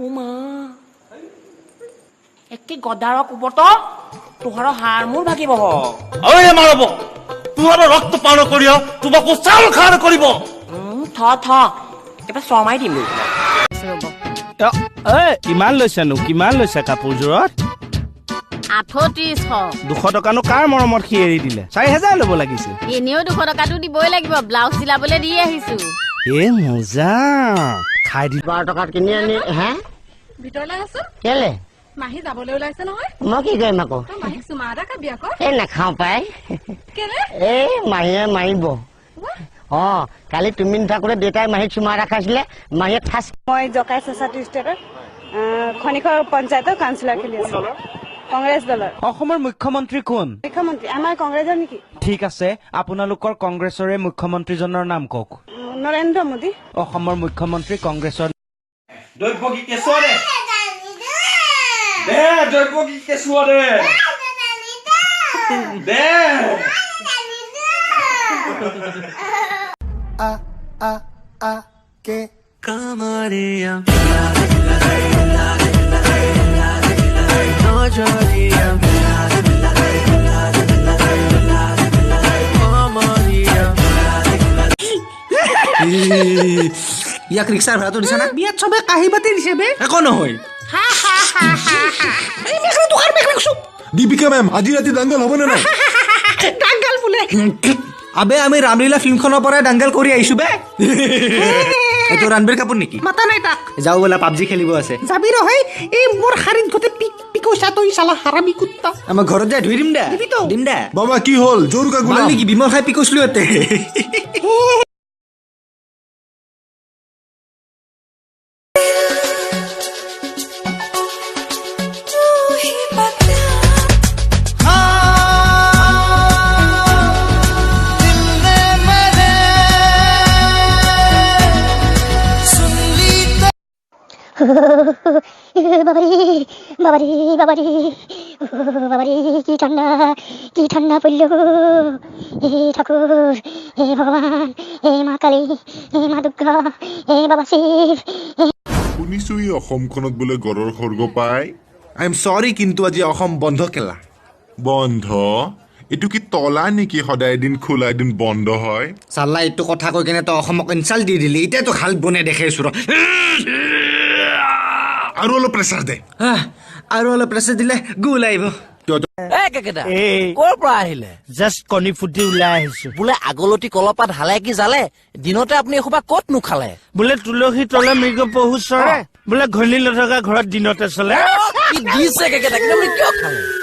উমা একে গদাৰ কুবত তোহাৰ হাড় মোৰ ভাগিব ঐ মাৰব তোহাৰ ৰক্ত পান কৰিও তোমাক চাউল খাৰ কৰিব থ এবাৰ শৰ্মাই দিম কিমান লৈছা কাপোৰযোৰত 3800 200 টকানো কাৰ মৰমত সি এৰি দিলে 4000 ল'ব লাগিছিল এনেও 200 টকাটো দিবই লাগিব ব্লাউজ চিলাবলৈ দি আহিছো এ মজা খাই দি 12 টকাত কিনি আনি হে ভিতৰলৈ আছো কেলে মাহী যাবলৈ ওলাইছে নহয় মই কি কৰিম আকৌ মাহীক চুমা এটা খাবি আকৌ এই নাখাওঁ পাই কেলে এই মাহীয়ে মাৰিব কালি তুমি নাথাকোতে দেউতাই মাহীক চুমা এটা খাইছিলে মাহীয়ে ঠাচ মই জকাই ছ'চাইটি ষ্টেটত খনিকৰ পঞ্চায়তৰ কাউন্সিলৰ খেলি আছো কংগ্ৰেছ দলৰ অসমৰ মুখ্যমন্ত্ৰী কোন মুখ্যমন্ত্ৰী আমাৰ কংগ্ৰেছৰ নেকি ঠিক আছে আপোনালোকৰ কংগ্ৰেছৰে মুখ্যমন্ত্ৰীজনৰ নাম কওক নৰেন্দ্ৰ মোদী অসমৰ মুখ্যমন্ত্ৰী কংগ্ৰেছৰ দৈৱকী কেঁচুৱা দে দৈৱকী কেঁচুৱা দে que Camaría no lloría ইয়াক ৰিক্সাৰ ভাড়াটো দিছা না বিয়াত চবে কাহি বাতি দিছে বে একো নহয় এই মেখলা তো আর মেখলা শুপ দীপিকা ম্যাম আজি ৰাতি দাঙ্গল হ'ব না নাই ডাঙ্গাল বুলে আবে আমি ৰামলীলা ফিল্মখনৰ পৰা ডাঙ্গাল কৰি আহিছো বে এটো ৰাণবীৰ কাপুৰ নেকি মাতা নাই তাক যাও বলা পাবজি খেলিব আছে যাবি ৰহে এই মোৰ খাৰিত গতে পিকোছা তই সালা হাৰামি কুত্তা আমাৰ ঘৰত যাই ধুই দিম দা বাবা কি হ'ল জোৰকা গুলাম নেকি বিমল খাই পিকোছলো এতে বাবারি কি ঠান্ডা পড়ল হে ঠাকুর হে ভগবান হে মা কালী হে মা দুর্গা হে বাবা শিব শুনিছো এই অসমখনত বোলে গড়ৰ খৰ্গ পায় আই এম সৰি কিন্তু আজি অসম বন্ধ কেলা বন্ধ এটু কি তলা নেকি সদায় দিন খোলা দিন বন্ধ হয় চাল্লা এইটো কথা কৈ কেনে তো অসমক ইনসাল্ট দি দিলি এতিয়া তো হাল বনে দেখাইছো আৰু অলপ প্ৰেছাৰ দে আৰু অলপ প্ৰেছাৰ দিলে গুল আহিব কৰ পৰা আহিলে জাষ্ট কণী ফুটি ওলাই আহিছো বোলে আগলতি কলপাত হালে কি জালে দিনতে আপুনি এসোপা ক'ত নুখালে বোলে তুলসী তলে মৃগ পহু চৰে বোলে ঘনী নথকা ঘৰত দিনতে চলে কি দিছে কিয় খালে